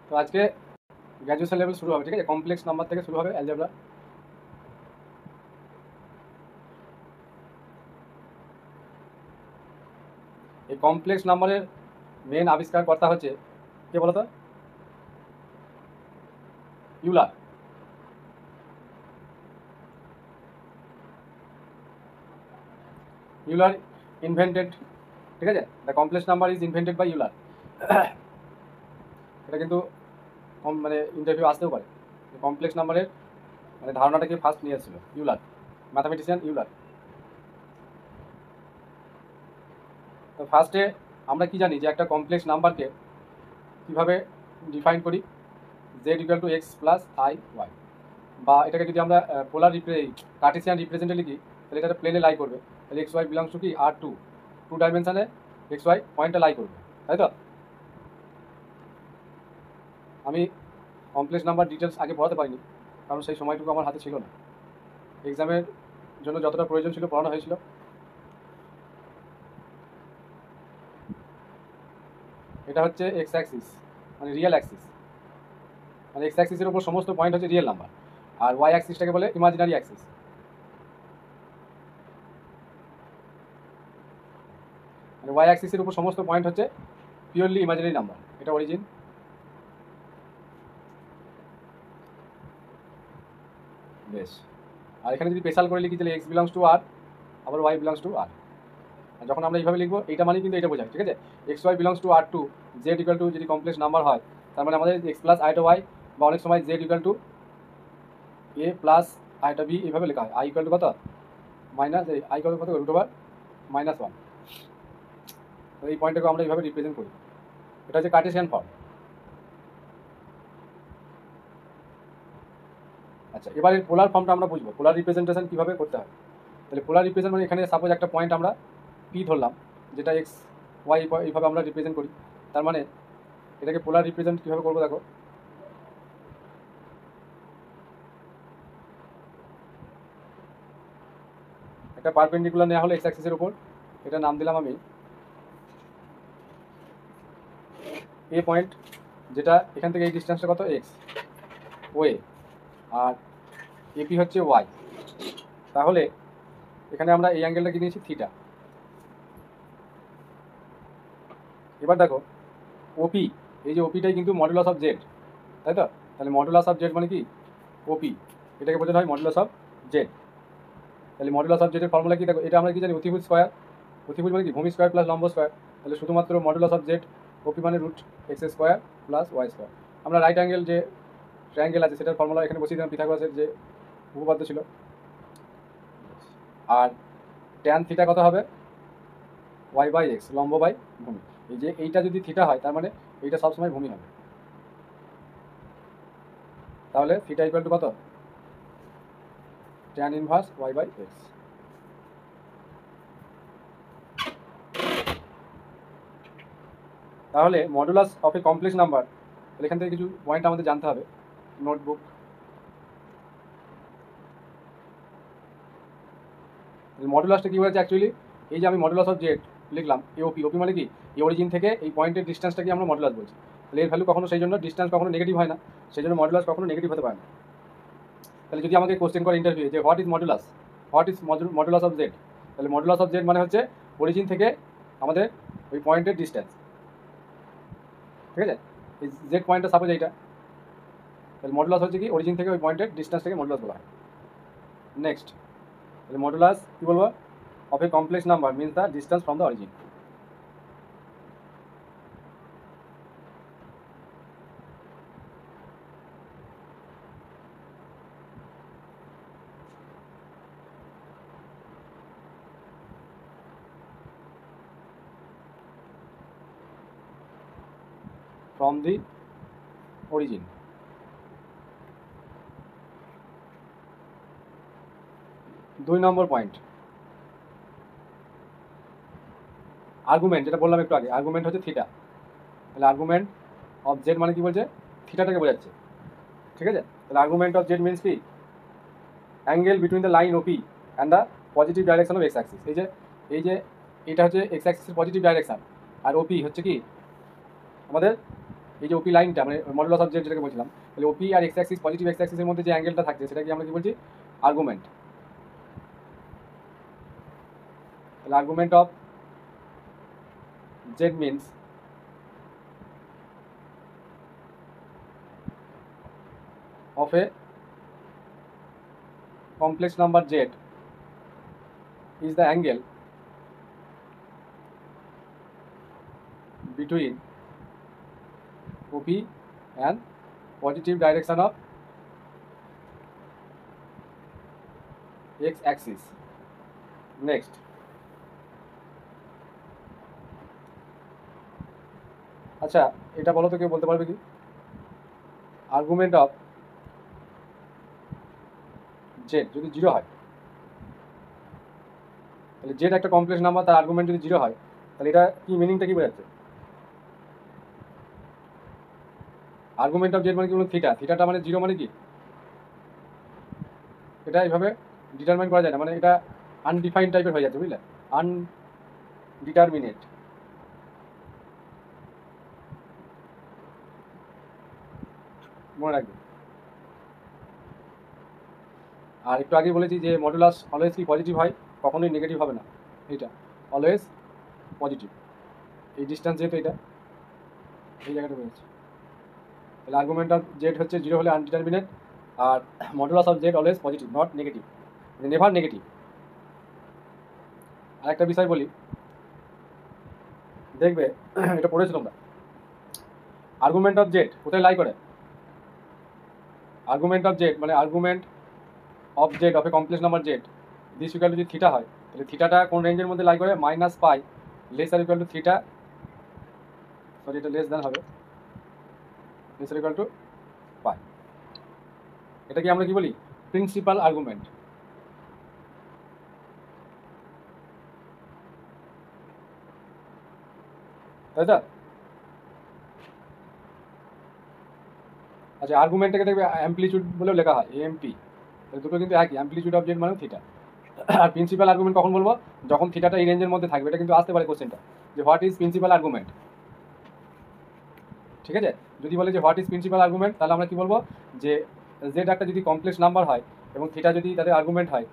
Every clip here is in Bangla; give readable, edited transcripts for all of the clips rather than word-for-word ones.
তো আজকে গ্র্যাজুয়েশন লেভেল শুরু হবে, ঠিক আছে? কমপ্লেক্স নাম্বার থেকে শুরু হবে অ্যালজেব্রা। এই কমপ্লেক্স নাম্বারের মেন আবিষ্কারকর্তা হচ্ছে কে বলতো? ইউলার। ইউলার ইনভেন্টেড, ঠিক আছে? The complex number is invented by Euler. এটা কিন্তু মানে ইন্টারভিউ আসতেও পারে। কমপ্লেক্স নাম্বারের মানে ধারণাটাকে ফার্স্ট নিয়ে এসেছিল ইউলার, ম্যাথামেটিশিয়ান ইউলার। তো ফার্স্টে আমরা কি জানি যে একটা কমপ্লেক্স নাম্বারকে কীভাবে ডিফাইন করি? Z equal to x plus i y, বা এটাকে যদি আমরা পোলার কার্টেসিয়ান রিপ্রেজেন্টে লিখি তাহলে এটা প্লেনে লাই করবে। তাহলে এক্স ওয়াই বিলংস টু কি আর টু ডাইমেনশানে এক্স ওয়াই পয়েন্টটা লাই করবে, তাই তো? আমি কমপ্লেক্স নাম্বার ডিটেলস আগে পড়াতে পারিনি, কারণ সেই সময়টুকু আমার হাতে ছিল না। এক্সামের জন্য যতটা প্রয়োজন ছিল পড়ানো হয়েছিল। এটা হচ্ছে এক্স অ্যাক্সিস, মানে রিয়েল অ্যাক্সিস, মানে এক্স অ্যাক্সিসের উপর সমস্ত পয়েন্ট হচ্ছে রিয়েল নাম্বার, আর ওয়াই অ্যাক্সিসটাকে বলে ইমাজিনারি অ্যাক্সিস। মানে ওয়াই অ্যাক্সিসের উপর সমস্ত পয়েন্ট হচ্ছে পিওরলি ইমাজিনারি নাম্বার, এটা অরিজিন। বেশ, আর এখানে যদি স্পেশাল করে লিখি তাহলে এক্স বিলংস টু আর, আবার ওয়াই বিলংস টু আর। আর যখন আমরা এইভাবে লিখবো এইটা মানে কিন্তু এটা বোঝায়, ঠিক আছে? X y belongs to R two, z equal to যদি কমপ্লেক্স নাম্বার হয় তার মানে আমাদের এক্স প্লাস আইটা ওয়াই, বা অনেক সময় z equal to a plus iota b, এইভাবে লেখা হয়। আই ইকুয়াল টু কত? মাইনাস আই ইকুয়াল টু কত? Root over minus one. তো এই পয়েন্টটাকে আমরা এইভাবে রিপ্রেজেন্ট করি। এটা হচ্ছে কার্টেসিয়ান ফর্ম। আচ্ছা, এবার এর পোলার ফর্মটা আমরা বুঝবো, পোলার রিপ্রেজেন্টেশন কীভাবে করতে হয়। তাহলে পোলার রিপ্রেজেন্ট মানে এখানে সাপোজ একটা পয়েন্ট আমরা পি ধরলাম, যেটা এক্স ওয়াই এইভাবে আমরা রিপ্রেজেন্ট করি। তার মানে এটাকে পোলার রিপ্রেজেন্ট কীভাবে করবো দেখো। একটা পারপেন্ডিকুলার নেওয়া হলো এক্স অ্যাক্সিসের উপর, এটা নাম দিলাম আমি এ পয়েন্ট, যেটা এখান থেকে এই ডিস্টেন্সটা কত? এক্স ওয়ে, আর এপি হচ্ছে ওয়াই। তাহলে এখানে আমরা এই অ্যাঙ্গেলটা কি নিয়েছি? থিটা। এবার দেখো ওপি, এই যে ওপিটাই কিন্তু মডুলাস অফ জেড, তাই তো? তাহলে মডুলাস অফ জেড মানে কি? ওপি, এটাকে বোঝানো হয় মডুলাস অফ জেড। তাহলে মডুলাস অফ জেডের ফর্মুলা কি দেখো, এটা আমরা কি জানি? অতিভুজ স্কোয়ার। অতিভুজ মানে কি? ভূমি স্কোয়ার প্লাস লম্ব স্কোয়ার। তাহলে শুধুমাত্র মডুলাস অফ জেড ওপি মানে root x square plus Y square. আমরা রাইট অ্যাঙ্গেল যে ট্রায়াঙ্গেল আছে সেটার ফর্মুলা এখানে বসিয়ে দিলাম, পিথাগোরাসের যে উপপাদ্য ছিল। আর ট্যান থিটা কত হবে? ওয়াই বাই এক্স, লম্ব বাই ভূমি। এই যে এইটা যদি থিটা হয় তার মানে এইটা সবসময় ভূমি হবে। তাহলে থিটা ইকুয়াল টু কত? Tan inverse Y by X. তাহলে modulus of a complex number, তাহলে এখান থেকে কিছু পয়েন্ট আমাদের জানতে হবে। নোটবুক, মডুলাসটা কী হয়েছে অ্যাকচুয়ালি? এই যে আমি মডুলাস অফ জেড লিখলাম এওপি, ওপি মানে কি? এই অরিজিন থেকে এই পয়েন্টের ডিস্টেন্সটাকে আমরা মডুলাস বলছি। তাহলে এর ভ্যালু কখনো, সেই জন্য ডিস্টেন্স কখনো নেগেটিভ হয় না, সেই জন্য মডুলাস কখনো নেগেটিভ হতে পারে না। তাহলে যদি আমাকে কোশ্চেন করে ইন্টারভিউ যে what is modulus, what is modulus of Z, তাহলে মডুলাস অফ জেড মানে হচ্ছে অরিজিন থেকে আমাদের ওই পয়েন্টের ডিস্টেন্স, ঠিক আছে? এই জেড পয়েন্টটা সাপোজ এইটা, তাহলে মডুলাস হচ্ছে কি? অরিজিন থেকে ওই পয়েন্টের ডিস্টেন্সটাকে মডুলাস বলা হয়। নেক্সট, তাহলে মডুলাস কী বলবো? Of a complex number means the distance from the origin. From the origin. দুই নম্বর পয়েন্ট, আর্গুমেন্ট, যেটা বললাম একটু আগে, আর্গুমেন্ট হচ্ছে থিটা। তাহলে আর্গুমেন্ট অফ জেড মানে কি বলছে? থিটাটাকে বোঝাচ্ছে, ঠিক আছে? তাহলে আর্গুমেন্ট অফ জেড মিনস কি? Angle between the line OP and the positive direction of x Axis. এই যে এটা হচ্ছে এক্স অ্যাক্সিসের পজিটিভ ডাইরেকশন, আর ওপি হচ্ছে কি? আমাদের এই যে ওপি লাইনটা মানে মডুলাস অফ জেড যেটাকে বলছিলাম, তাহলে ওপি আর এক্স অ্যাক্সিস পজিটিভ এক্স অ্যাক্সিসের মধ্যে যে অ্যাঙ্গেলটা থাকছে সেটাকে আমরা কি বলছি? আর্গুমেন্ট। তাহলে argument of Z means of a complex number z is the angle between OP and positive direction of x axis. Next, আচ্ছা এটা বলো তো কেউ বলতে পারবে কি? আর্গুমেন্ট অফ জেড যদি জিরো হয়, তাহলে জেড একটা কমপ্লেক্স নাম্বার, তার আর্গুমেন্ট যদি জিরো হয়, তাহলে এটা কি মিনিংটা কি বোঝাচ্ছে? আর্গুমেন্ট অফ জেড মানে কি বলুন? থিটা। থিটাটা মানে জিরো মানে কি? এটা এইভাবে ডিটারমাইন করা যায় না, মানে এটা আনডিফাইন্ড টাইপের হয়ে যাচ্ছে, বুঝলে? আনডিটারমিনেট। মনে রাখবে। আর একটু আগে বলেছি যে মডুলাস অলওয়েজ কি পজিটিভ হয়, কখনোই নেগেটিভ হবে না। এইটা অলওয়েজ পজিটিভ। এই ডিস্টেন্স যেহেতু এটা এই জায়গাটা বলেছি, তাহলে আর্গুমেন্ট অফ জেড হচ্ছে জিরো হলে আনডিটারমিনেট, আর modulus of Z always positive, not negative, never negative. আর একটা বিষয় বলি, দেখবে এটা পড়েছো তোমরা, আর্গুমেন্ট অফ জেড কোথায় লাই করে? আর্গুমেন্ট অফ জেড মানে argument of z of a complex number z this equal to যদি থিটা হয়, তাহলে থিটাটা কোন রেঞ্জের মধ্যে লাই করে? মাইনাস পাই লেস আর ইকুয়াল টু থিটা, সরি এটা লেস দেন হবে, লেস আর ইকুয়াল টু পাই। এটাকে আমরা কি বলি? প্রিন্সিপাল আর্গুমেন্ট, তাই তো? আচ্ছা আর্গুমেন্টটাকে দেখবে অ্যাম্পলিটিউড বলেও লেখা হয়, এএমপি, তাহলে দুটো কিন্তু একই, অ্যাম্পলিটিউড অফ জেড মানে থিটা। আর প্রিন্সিপাল আর্গুমেন্ট কখন বলবো? যখন থিটাটা এই রেঞ্জের মধ্যে থাকবে। এটা কিন্তু আসতে পারে কোশ্চেনটা, যে হোয়াট ইজ প্রিন্সিপাল আর্গুমেন্ট, ঠিক আছে? যদি বলে যে হোয়াট ইজ প্রিন্সিপাল আর্গুমেন্ট, তাহলে আমরা কি বলবো? যে জেড একটা যদি কমপ্লেক্স নাম্বার হয় এবং থিটা যদি তাদের আর্গুমেন্ট হয়,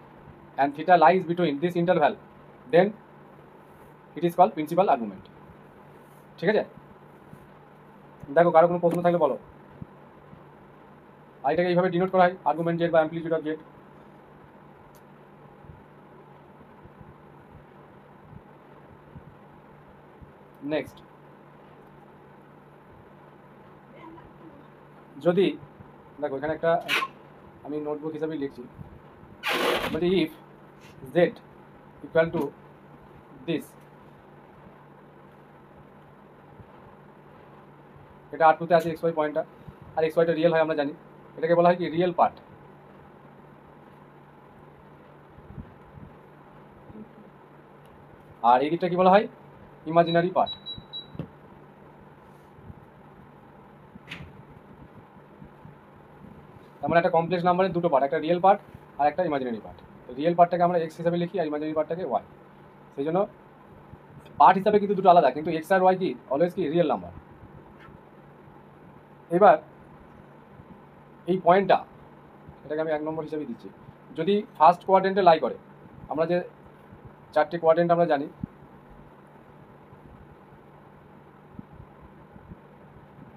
and theta lies between this interval, then it is called principal argument. ঠিক আছে? দেখো কারো কোনো প্রশ্ন থাকলে বলো। আর এটাকে এইভাবে ডিনোট করা হয়, আর্গুমেন্ট জেড বা অ্যাম্পলিটিউড অফ জেড। নেক্সট, যদি দেখো এখানে একটা আমি নোটবুক হিসাবেই লিখছি, বলছি if Z equal to this, এটা আর টুতে আছে এক্স ওয়াই পয়েন্টটা, আর এক্স ওয়াইটা রিয়েল হয় আমরা জানি, এটাকে বলা হয় কি? Real part. আর এই দিকটা কি বলা হয়? Imaginary part. তার মানে একটা কমপ্লেক্স নাম্বারের দুটো পার্ট, একটা রিয়েল পার্ট আর একটা ইমাজিনারি পার্ট। রিয়েল পার্টটাকে আমরা এক্স হিসাবে লিখি আর ইমাজিনারি পার্টটাকে ওয়াই। সেই জন্য পার্ট হিসাবে কিন্তু দুটো আলাদা, কিন্তু এক্স আর ওয়াই কি অলওয়েজ কি রিয়েল নাম্বার। এবার এই পয়েন্টটা, এটাকে আমি 1 নম্বর হিসাবে দিচ্ছি, যদি ফার্স্ট কোয়াড্রেন্টে লাই করে, আমরা যে 4টে কোয়াড্রেন্ট আমরা জানি,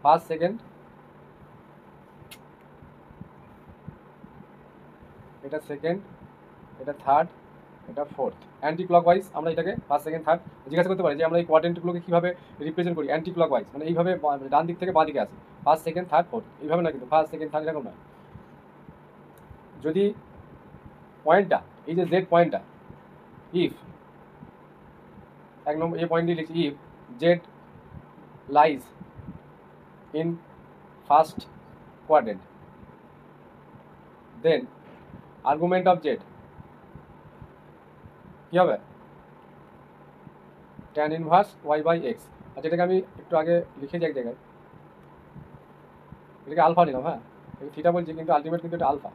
ফার্স্ট, সেকেন্ড, এটা সেকেন্ড, এটা থার্ড, এটা ফোর্থ, অ্যান্টি ক্লকওয়াইজ। আমরা এটাকে ফার্স্ট, সেকেন্ড, থার্ড জিজ্ঞাসা করতে পারি যে আমরা এই কোয়াড্রেন্টগুলোকে কীভাবে রিপ্রেজেন্ট করি? অ্যান্টি ক্লকওয়াইজ মানে এইভাবে ডান দিক থেকে বাঁ দিকে আসে, ফার্স্ট, সেকেন্ড, থার্ড, ফোর্থ, এইভাবে না, কিন্তু ফার্স্ট, সেকেন্ড, থার্ড এরকম নয়। যদি পয়েন্টটা, এই যে জেড পয়েন্টটা, ইফ 1 নম্বর এই পয়েন্ট দিয়ে লিখছি, if Z lies in first quadrant, then argument of Z কী হবে? Tan inverse Y by X. আর যেটাকে আমি একটু আগে লিখেছি এক জায়গায়, এটাকে আলফা নিলাম, হ্যাঁ এটা থিটা বলছি, কিন্তু আলটিমেট কিন্তু এটা আলফা।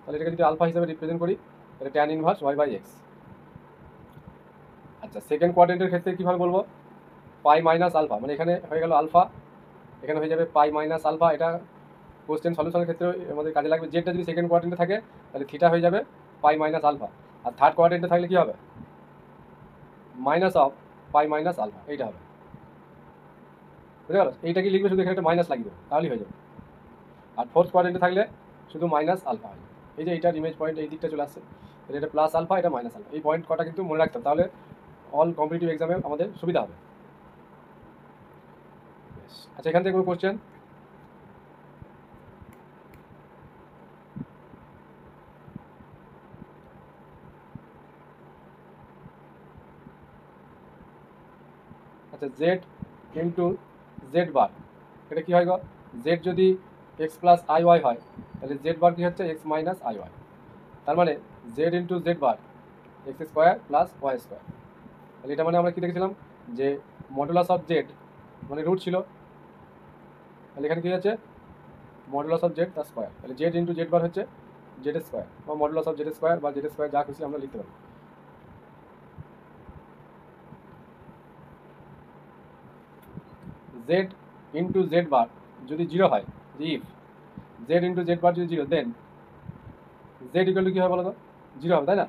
তাহলে এটাকে যদি আলফা হিসাবে রিপ্রেজেন্ট করি, তাহলে tan inverse Y by x. আচ্ছা, সেকেন্ড কোয়াড্রেন্টের ক্ষেত্রে কীভাবে বলবো, পাই মাইনাস আলফা, মানে এখানে হয়ে গেল আলফা, এখানে হয়ে যাবে পাই মাইনাস আলফা। এটা কোশ্চেন সলিউশনের ক্ষেত্রে আমাদের কাজে লাগবে। জেডটা যদি সেকেন্ড কোয়াড্রেন্টে থাকে তাহলে থিটা হয়ে যাবে পাই মাইনাস আলফা, আর থার্ড কোয়াড্রেন্টে থাকলে কী হবে, minus of pi minus alpha, এইটা হবে। বুঝতে গেল? এইটা কি লিখবে, শুধু এখানে একটা মাইনাস লাগিয়ে দেবে, তাহলেই হয়ে যাবে। আর ফোর্থ কোয়াড্রেন্টে থাকলে শুধু মাইনাস আলফা হয়। এই যে এইটার ইমেজ পয়েন্ট এই দিকটা চলে আসছে, এটা প্লাস আলফা, এটা মাইনাস আলফা। এই পয়েন্ট কটা কিন্তু মনে রাখতে হবে, তাহলে অল কম্পিটিটিভ এক্সামে আমাদের সুবিধা হবে। আচ্ছা, এখান থেকে কোনো কোশ্চেন? আচ্ছা, জেড ইন্টু জেড বার, এটা কী হয় গো, জেড যদি এক্স প্লাস আই ওয়াই হয় তাহলে জেড বার কী হচ্ছে, এক্স মাইনাস আই ওয়াই। তার মানে Z into Z bar X square plus Y square. তাহলে এটা মানে আমরা কী দেখেছিলাম, যে মডুলাস অফ জেড মানে রুট ছিল, তাহলে এখানে কী হচ্ছে, মডুলাস অফ জেড তার স্কোয়ার। তাহলে জেড ইন্টু জেড বার হচ্ছে জেড স্কোয়ার, বা মডুলাস অফ জেড স্কোয়ার বা জেড স্কোয়ার, যা খুশি আমরা লিখতে পারি। জেড ইন্টু জেড বার যদি জিরো হয়, if Z into Z bar যদি zero, then Z equal to কী হবে বলো তো, জিরো হবে, তাই না?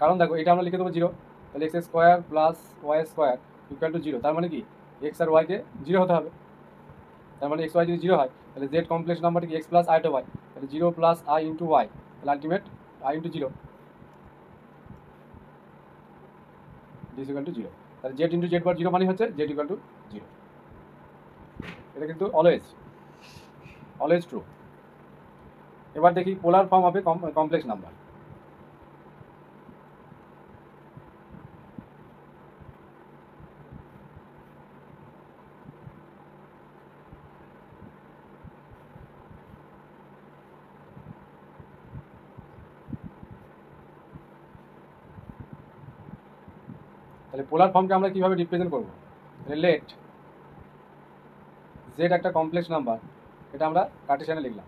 কারণ দেখো এটা আমরা লিখে দেবো জিরো, তাহলে x square plus Y square equal to zero. তার মানে কি এক্স আর ওয়াইকে জিরো হতে হবে। তার মানে এক্স ওয়াই যদি জিরো হয় তাহলে জেড কমপ্লেক্স নাম্বারটি কি X plus I to Y, তাহলে zero plus I into Y, তাহলে ultimate I into zero this equal to zero. তাহলে Z into Z bar zero মানে হচ্ছে জেড ইকুয়াল টু জিরো। এটা কিন্তু অলওয়েজ ট্রু। এবার দেখি পোলার ফর্ম হবে কমপ্লেক্স নাম্বার। তাহলে পোলার ফর্মকে আমরা কীভাবে রিপ্রেজেন্ট করবো, তাহলে লেট জেড একটা কমপ্লেক্স নাম্বার, এটা আমরা কার্টেশিয়ানে লিখলাম।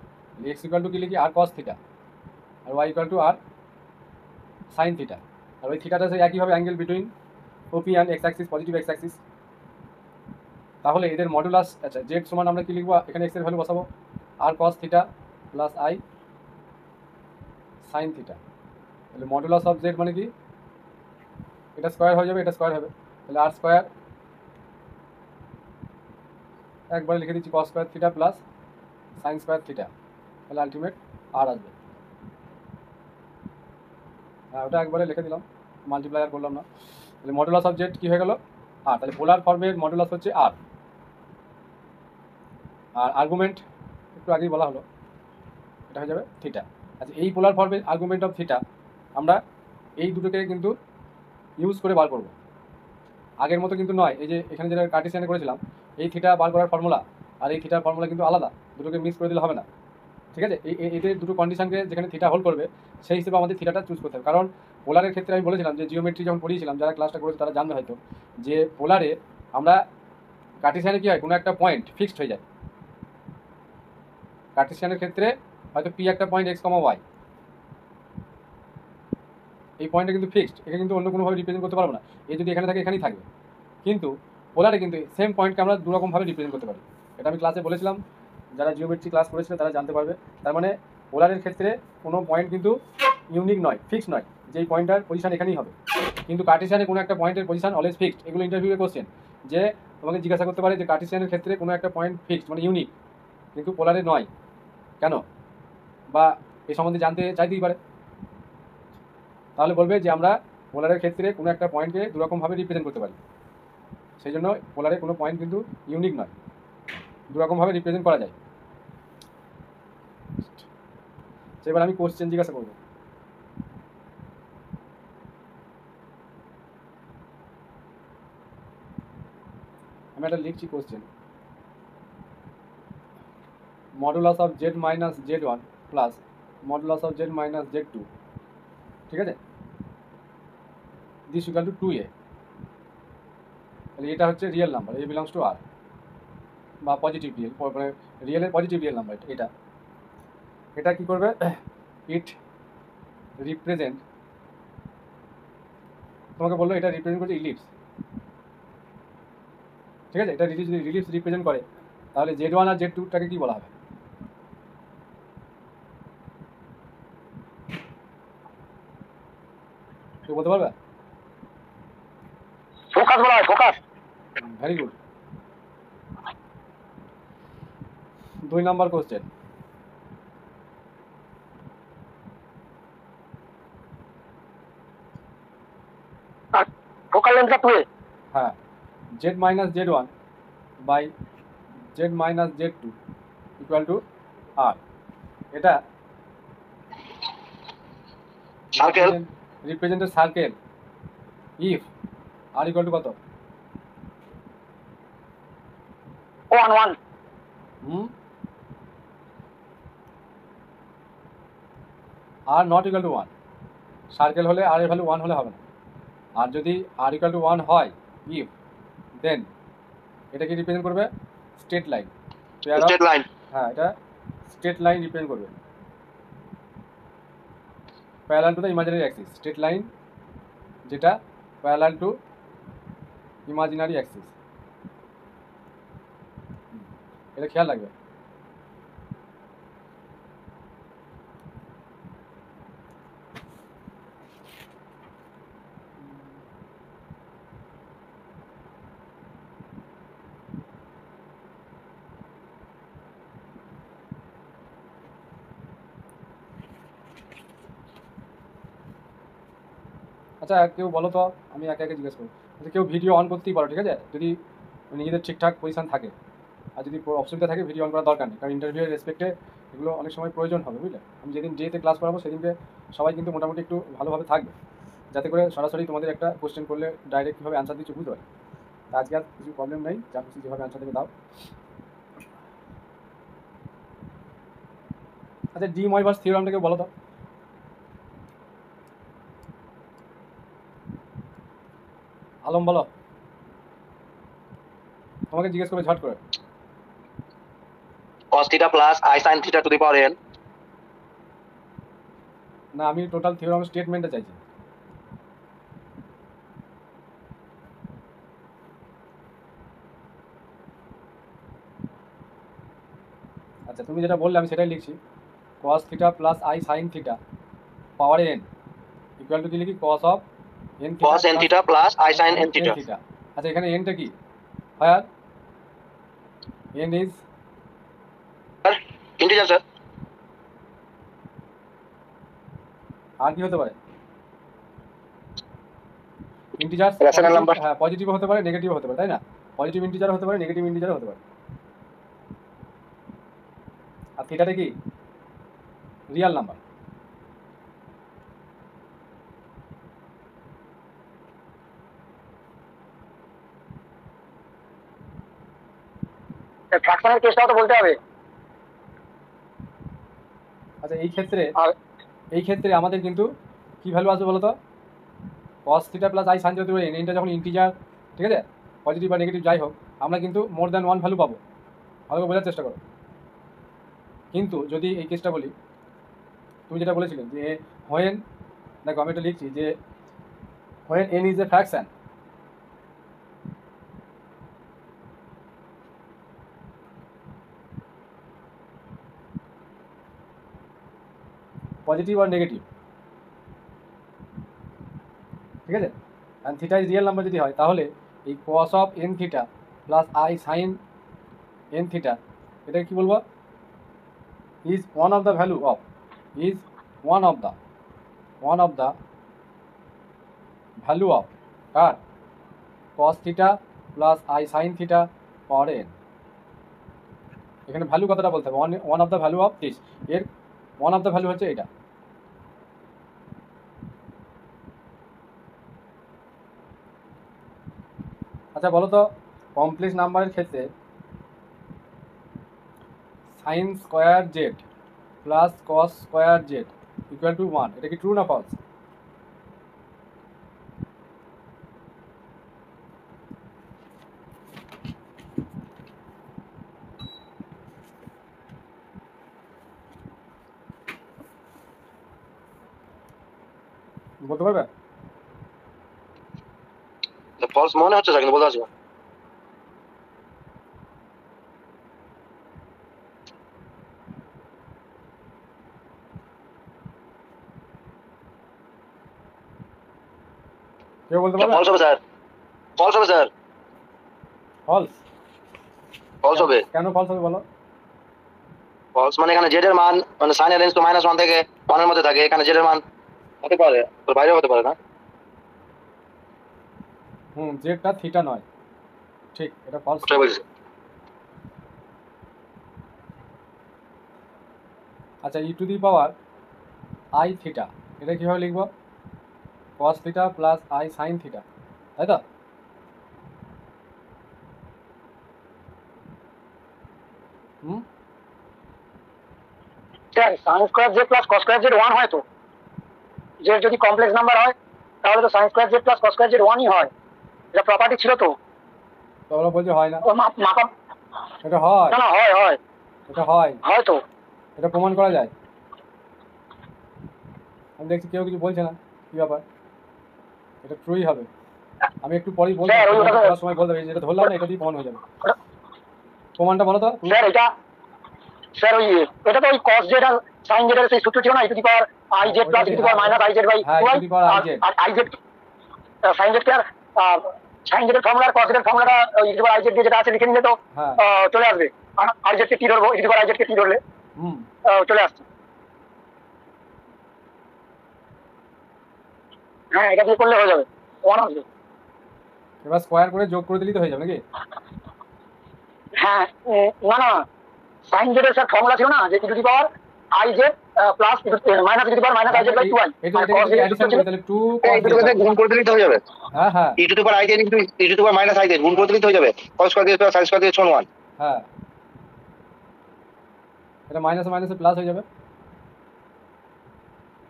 এক্স ইকুয়াল টু কী লিখি, আর কস থিটা, আর Y equal to R sine theta. আর ওই থিটাটা সেই একইভাবে angle between OP and X axis, positive X axis. তাহলে এদের মডুলাস, আচ্ছা জেড সমান আমরা কী লিখবো, এখানে এক্সের ভ্যালু বসাবো R cos theta plus I sine theta. তাহলে মডুলাস অফ জেড মানে কি, এটা স্কোয়ার হয়ে যাবে, এটা স্কোয়ার হবে, তাহলে আর স্কোয়ার, একবারে লিখে দিচ্ছি cos square theta plus sine square theta, তাহলে আলটিমেট আর আসবে। হ্যাঁ, ওটা একবারে লিখে দিলাম, মাল্টিপ্লায়ার করলাম না। তাহলে মডুলাস অফ জেড কী হয়ে গেল, আর। তাহলে পোলার ফর্মের মডুলাস হচ্ছে আর। আর আর্গুমেন্ট একটু আগেই বলা হলো, এটা হয়ে যাবে থিটা। আচ্ছা, এই পোলার ফর্মের আর্গুমেন্ট অফ থিটা আমরা এই দুটোকে কিন্তু ইউজ করে বার করব, আগের মতো কিন্তু নয়। এই যে এখানে যেটা কার্টেসিয়ানে করেছিলাম, এই থিটা বার করার ফর্মুলা আর এই থিটার ফর্মুলা কিন্তু আলাদা, দুটোকে মিক্স করে দিলে হবে না। ঠিক আছে, এদের দুটো কন্ডিশনকে যেখানে থিটা হোল্ড করবে সেই হিসেবে আমাদের থিটাটা চুজ করতে হবে। কারণ পোলারের ক্ষেত্রে আমি বলেছিলাম যে জিওমেট্রি যখন পড়িয়েছিলাম, যারা ক্লাসটা করেছে তারা জানবে হয়তো, যে পোলারে আমরা কার্টেসিয়ানে কী হয়, কোনো একটা পয়েন্ট ফিক্সড হয়ে যায়। কার্টেসিয়ানের ক্ষেত্রে হয়তো পি একটা পয়েন্ট এক্স কমা ওয়াই, এই পয়েন্টটা কিন্তু ফিক্সড, একে কিন্তু অন্য কোনোভাবে রিপ্রেজেন্ট করতে পারবো না। এই যদি এখানে থাকে এখানেই থাকবে, কিন্তু পোলারে কিন্তু সেম পয়েন্টকে আমরা দুরকমভাবে রিপ্রেজেন্ট করতে পারি। এটা আমি ক্লাসে বলেছিলাম, যারা জিওমেট্রি ক্লাস করেছিল তারা জানতে পারবে। তার মানে পোলারের ক্ষেত্রে কোনো পয়েন্ট কিন্তু ইউনিক নয়, ফিক্সড নয়, যেই পয়েন্টটার পজিশন এখানেই হবে। কিন্তু কার্টেসিয়ানে কোনো একটা পয়েন্টের পজিশন অলওয়েজ ফিক্সড। এগুলো ইন্টারভিউয়ে কোশ্চেন, যে তোমাকে জিজ্ঞাসা করতে পারে যে কার্টেসিয়ানের ক্ষেত্রে কোনো একটা পয়েন্ট ফিক্সড মানে ইউনিক, কিন্তু পোলারে নয় কেন, বা এই সম্বন্ধে জানতে চাইতেই পারে। তাহলে বলবে যে আমরা পোলারের ক্ষেত্রে কোনো একটা পয়েন্টকে দুরকমভাবে রিপ্রেজেন্ট করতে পারি, সেই জন্য পোলারে কোনো পয়েন্ট কিন্তু ইউনিক নয়, দুরকমভাবে রিপ্রেজেন্ট করা যায়। এবার আমি কোশ্চেন জিজ্ঞাসা করবো। আমি একটা লিখছি question, modulus of z minus z one plus modulus of z minus z two, ঠিক আছে, দিস ইকুয়াল টু 2a। তাহলে এটা হচ্ছে real number, a belongs to R, বা পজিটিভ রিয়েল, মানে রিয়েলের পজিটিভ রিয়েল নাম্বার। এটা এটা কী করবে, ইট রিপ্রেজেন্ট, তোমাকে বললো এটা রিপ্রেজেন্ট করছে ইলিপস, ঠিক আছে, এটা রিলিফ রিপ্রেজেন্ট করে, তাহলে Z1 আর Z2টাকে কি বলা হবে? কেউ বলতে পারবে? ফোকাস বলা হয়, focus. Very good. 2 number question, focal লেন্থটা 2a। হ্যাঁ, Z minus Z1 by Z minus Z2 equal to R। এটা circle represented circle if R equal to কত? 1 1। R not equal to 1। Circle হলে R এর ভ্যালু 1 হলে হবে না। আর যদি R ইকুয়াল টু 1 হয় ইফ, দেন এটা কি রিপ্রেজেন্ট করবে? Straight line. Straight line. হ্যাঁ, এটা স্ট্রেট লাইন রিপ্রেজেন্ট করবে, parallel to the imaginary Axis. Straight line যেটা প্যারালাল টু ইমাজিনারি অ্যাক্সিস, এটা খেয়াল রাখবে। আচ্ছা, কেউ বলো তো, আমি একে একে জিজ্ঞেস করি। আচ্ছা, কেউ ভিডিও অন করতেই পারো, ঠিক আছে, যদি নিজেদের ঠিকঠাক পজিশন থাকে। আর যদি অসুবিধা থাকে ভিডিও অন করার দরকার নেই, কারণ ইন্টারভিউয়ের রেসপেক্টে এগুলো অনেক সময় প্রয়োজন হবে, বুঝলে। আমি যেদিন ডেতে ক্লাস করাবো সেদিনকে সবাই কিন্তু মোটামুটি একটু ভালোভাবে থাকবে, যাতে করে সরাসরি তোমাদের একটা কোশ্চেন করলে ডাইরেক্ট কীভাবে অ্যান্সার দিচ্ছ বুঝতে পারে। আজকে আর কিছু প্রবলেম নেই, যা খুশি যেভাবে অ্যান্সার দেবে দাও। আচ্ছা, ডি ময়ভার্স থিওরামটাকে বলো তো। আলম বলো, তোমাকে জিজ্ঞেস করবে ঝট করে। cos theta plus i sin theta two the power n। না, আমি টোটাল থিওরাম স্টেটমেন্টটা চাইছি। আচ্ছা, তুমি যেটা বললে আমি সেটাই লিখছি। cos theta plus i sin theta power n equal to কি লিখি? cos of n cos n theta plus i sin n theta. আচ্ছা, এখানে n টা কি? Higher n is integer sir. আর কি হতে পারে? ইন্টিজার। Rational number. হ্যাঁ, পজিটিভও হতে পারে, নেগেটিভও হতে পারে, তাই না? পজিটিভ ইন্টিজার হতে পারে, নেগেটিভ ইন্টিজারও হতে পারে। আর থিটাটা কি? Real number. ফ্র্যাকশনের কেসটাও তো বলতে হবে। আচ্ছা, এই ক্ষেত্রে আমাদের কিন্তু কি ভ্যালু আসবে বলো তো? cos theta plus i sin theta, এটা যখন ইন্টিজার, ঠিক আছে, পজিটিভ বা নেগেটিভ যাই হোক, আমরা কিন্তু মোর দ্যান 1 ভ্যালু পাবো। ভালো করে বোঝার চেষ্টা করো। কিন্তু যদি এই কেসটা বলি, তুমি যেটা বলেছিলে যে হোয়েন, দেখো আমি এটা লিখছি যে when n is a fraction, positive আর নেগেটিভ, ঠিক আছে, and theta is real number যদি হয়, তাহলে এই cos of n theta plus i sin n theta, এটা কি বলবো? Is one of the value of, is one of the value of কার? cos theta plus i sin theta power n। এখানে ভ্যালু কতটা বলতে হবে? One of the value of this, এর ওয়ান অফ দ্য ভ্যালু হচ্ছে এটা। আচ্ছা, বলো তো, কমপ্লেক্স নাম্বারের ক্ষেত্রে sign square z plus cos square Z equal to 1, এটা কি ট্রু না ফলস? বলতে পারবে? ফলস মনে হচ্ছে স্যার, কিন্তু বলতে পারছি না। কেউ বলতে পারবে? ফলস হবে স্যার, ফলস হবে স্যার, ফলস? ফলস হবে। কেন ফলস হবে বলো? ফলস মানে এখানে জেড এর মান মানে সাইনের রেঞ্জ তো -1 থেকে 1 এর মধ্যে থাকে, এখানে জেড এর মান হতে পারে তোর বাইরেও হতে পারে না? জেডটা থিটা নয়, ঠিক, এটা ফলস। ওটাই বলছি। আচ্ছা, e to the power i theta, এটা কীভাবে লিখবো? Cos theta plus I sine theta, তাই তো? হুম, sir sine square z plus cos square z 1 হয় তো, জেড যদি কমপ্লেক্স নাম্বার হয় তাহলে তো sine square z plus cos square z 1ই হয়, এটা প্রপার্টি ছিল তো। তোমরা বলছো হয় না? ও মাপা, এটা হয়, না না হয় হয় এটা হয়, হয় তো। এটা প্রমাণ করা যায়। আমি দেখছি কেউ কিছু বলছে না, কি ব্যাপার? এটা ট্রুই হবে। আমি একটু পরেই বলবো, স্যার, ওই ওটা- পড়ার সময় বলতে হবে, যেটা ধরলাম না এটা দিয়ে প্রমাণ হয়ে যাবে। প্রমাণটা বলো তো। স্যার এটা, স্যার ওই এটা তো ওই কস জেড আর সাইন জেড এর সেই সূত্র ছিল না, e to the power i z plus e to the power minus i z by হ্যাঁ, 2i, e to the power i z। আর আই জেড সাইন জেড কে আর সাইন জেড এর ফর্মুলা আর কস জেড এর ফর্মুলাটা e to the power i z দিয়ে যেটা আছে লিখে নিলে তো হ্যাঁ, চলে আসবে। আই জেড কে টি ধরবো, e to the power i z কে টি ধরলে হুম, চলে আসছে। হ্যাঁ, এটা দিয়ে করলে হয়ে যাবে, 1 আসবে। এবার স্কোয়ার করে যোগ করে দিলেই তো হয়ে যাবে নাকি? হ্যাঁ, না না, সাইন জেড এর স্যার ফর্মুলা ছিল না যে e to the power i z plus minus e to the power minus i z by 2i, এটা আর cos Z এর অ্যাডিশন সূত্র ছিল- করে তাহলে 2 এই দুটো কথা গুণ করে দিলেই তো হয়ে যাবে। হ্যাঁ হ্যাঁ e to the power i z into e to the power minus i z গুণ করে দিলেই তো হয়ে যাবে। cos স্কয়ার দিয়ে sin স্কয়ার দিয়ে সমান 1। হ্যাঁ, এটা মাইনাসে মাইনাসে প্লাস হয়ে যাবে,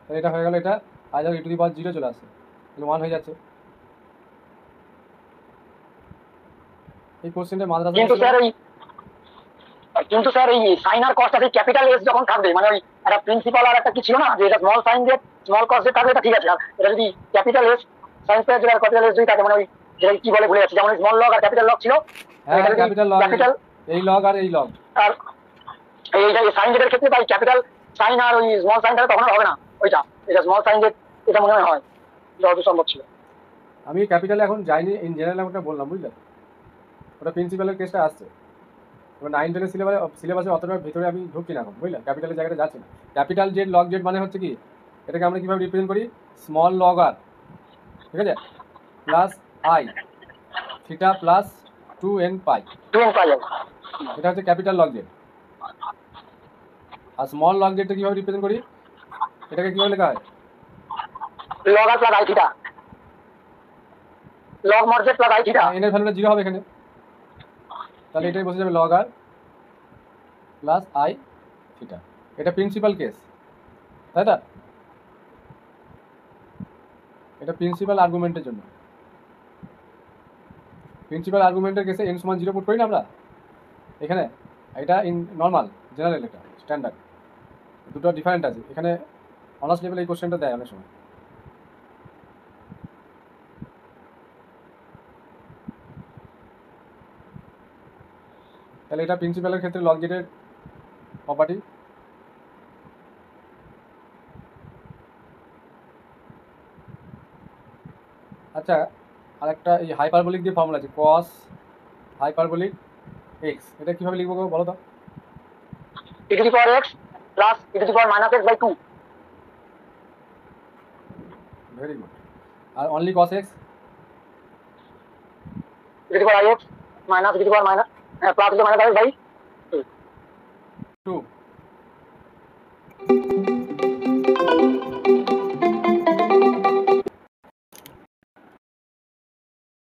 তাহলে এটা হয়ে গেল, এটা আজ ই টু দি পাওয়ার 0 চলে আসছে, তাহলে 1 হয়ে যাচ্ছে। এই কোশ্চেনটা মাদ্রাসা কিন্তু স্যার এই সাইন আর কসটা সেই ক্যাপিটাল এস যখন থাকবে, মানে ওই একটা প্রিন্সিপাল আর একটা কি ছিল না যে এটা স্মল সাইন দিয়ে স্মল কস দিয়ে থাকবে, এটা ঠিক আছে। আর এটা যদি ক্যাপিটাল এস সাইন স্কয়ার আর ক্যাপিটাল এস যদি থাকে, মানে ওই যেটা কি বলে ভুলে যাচ্ছে, যেমন স্মল লগ আর ক্যাপিটাল লগ ছিল, হ্যাঁ, ক্যাপিটাল লগ, ক্যাপিটাল এই লগ আর এই লগ, আর এইটা সাইন জেডের ক্ষেত্রে তাই ক্যাপিটাল সাইন আর ওই স্মল সাইন তখন আর হবে না ওইটা, এটা স্মল সাইন জেড এটা মনে হয় যত সম্ভব ছিল। আমি ক্যাপিটালে এখন যাইনি, ইন জেনারেল ওটা বললাম, বুঝলে? ওটা প্রিন্সিপালের কেসটা আসছে। এবার 9-10 সিলেবাসে অতটা ভিতরে আমি ঢুকি না এখন, বুঝলে? ক্যাপিটালের জায়গাটা যাচ্ছি না। ক্যাপিটাল জেড লগ জেড মানে হচ্ছে কি, এটাকে আমরা কীভাবে রিপ্রেজেন্ট করি? স্মল লগ আর, ঠিক আছে, plus i theta plus 2n pi, 2n pi যাবে। এটা হচ্ছে ক্যাপিটাল লগ জেড। আর স্মল লগ জেডটা কীভাবে রিপ্রেজেন্ট করি? এটাকে কীভাবে লেখা হয়? Log R plus i theta, log mod Z plus i theta. N এর ভ্যালুটা 0 হবে এখানে, তাহলে এটাই বসে যাবে log R plus i theta. এটা প্রিন্সিপাল কেস, তাই তো? এটা প্রিন্সিপাল আর্গুমেন্টের জন্য। প্রিন্সিপাল আর্গুমেন্টের কেসে n সমান 0 পুট করি না আমরা এখানে, এটা ইন নর্মাল জেনারেল, এটা স্ট্যান্ডার্ড, দুটো ডিফারেন্ট আছে। এখানে অনার্স লেভেলে এই কোশ্চেনটা দেয় অনেক সময়। তাহলে এটা প্রিন্সিপালের ক্ষেত্রে লগ জেডের প্রপার্টি। আচ্ছা, আরেকটা এই হাইপারবোলিক দিয়ে ফর্মুলা আছে, কস হাইপারবোলিক এক্স, এটা কীভাবে লিখবো গো বলো তো? E to the power x plus e to the power minus x by 2। Very good. আর only cos x? E to the power i x minus e to the power minus plus e to the minus by 2।